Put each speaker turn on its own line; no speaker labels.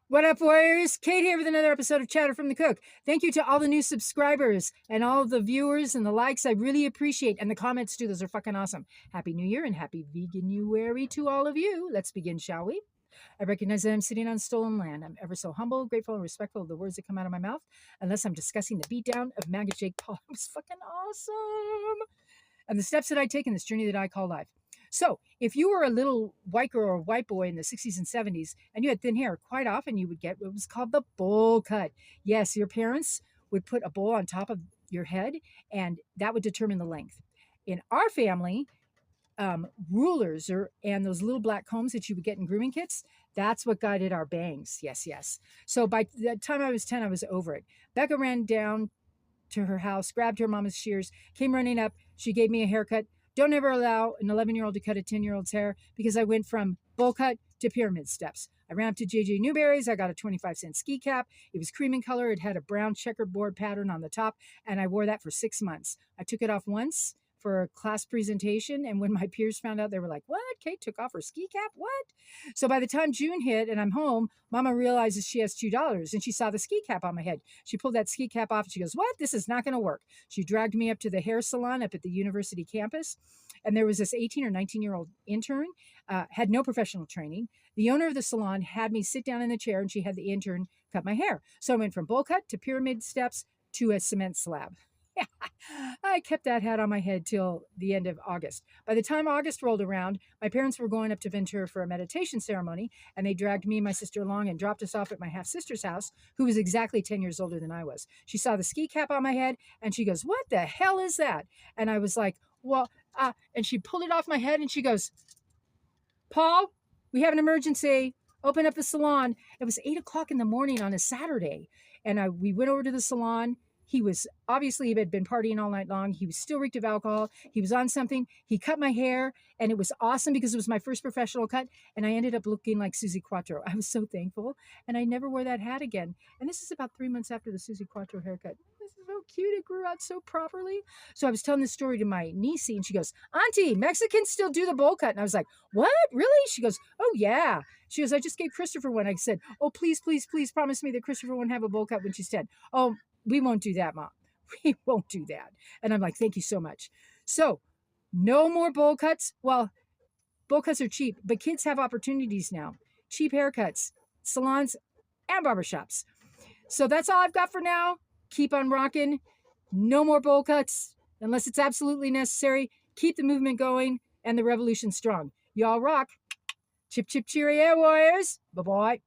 What up, warriors? Kate here with another episode of Chatter from the Cook. Thank you to all the new subscribers and all of the viewers and the likes. I really appreciate, and the comments too. Those are fucking awesome. Happy New Year and happy Veganuary to all of you. Let's begin, shall we? I recognize that I'm sitting on stolen land. I'm ever so humble, grateful, and respectful of the words that come out of my mouth, unless I'm discussing the beatdown of MAGA Jake Paul. It was fucking awesome. And the steps that I take in this journey that I call life. So, if you were a little white girl or white boy in the 60s and 70s and you had thin hair, quite often you would get what was called the bowl cut. Yes, your parents would put a bowl on top of your head and that would determine the length. In our family, rulers and those little black combs that you would get in grooming kits, that's what guided our bangs. Yes, yes. So by the time I was 10, I was over it. Becca ran down to her house, grabbed her mama's shears, came running up. She gave me a haircut. Don't ever allow an 11-year-old to cut a 10-year-old's hair because I went from bowl cut to pyramid steps. I ran up to JJ Newberry's. I got a 25-cent ski cap. It was cream in color. It had a brown checkerboard pattern on the top, and I wore that for 6 months. I took it off once for a class presentation, and when my peers found out, they were like, what? Kate took off her ski cap? What? So by the time June hit and I'm home, Mama realizes she has $2, and she saw the ski cap on my head. She pulled that ski cap off, and she goes, what? This is not going to work. She dragged me up to the hair salon up at the university campus, and there was this 18 or 19-year-old intern, had no professional training. The owner of the salon had me sit down in the chair, and she had the intern cut my hair. So I went from bowl cut to pyramid steps to a cement slab. I kept that hat on my head till the end of August. By the time August rolled around, my parents were going up to Ventura for a meditation ceremony, and they dragged me and my sister along and dropped us off at my half-sister's house, who was exactly 10 years older than I was. She saw the ski cap on my head, and she goes, what the hell is that? And I was like, well, and she pulled it off my head, and she goes, Paul, we have an emergency. Open up the salon. It was 8 o'clock in the morning on a Saturday, and we went over to the salon. He was obviously, he had been partying all night long. He was still reeked of alcohol. He was on something. He cut my hair, and it was awesome because it was my first professional cut, and I ended up looking like Susie Quattro. I was so thankful, and I never wore that hat again. And this is about 3 months after the Susie Quattro haircut. This is so cute. It grew out so properly. So I was telling this story to my niece, and she goes, Auntie, Mexicans still do the bowl cut. And I was like, what? Really? She goes, oh, yeah. She goes, I just gave Christopher one. I said, oh, please, please, please promise me that Christopher won't have a bowl cut when she's 10. Oh, we won't do that, Mom. We won't do that. And I'm like, thank you so much. So no more bowl cuts. Well, bowl cuts are cheap, but kids have opportunities now. Cheap haircuts, salons, and barbershops. So that's all I've got for now. Keep on rocking. No more bowl cuts unless it's absolutely necessary. Keep the movement going and the revolution strong. Y'all rock. Chip, chip, cheerio, warriors. Bye-bye.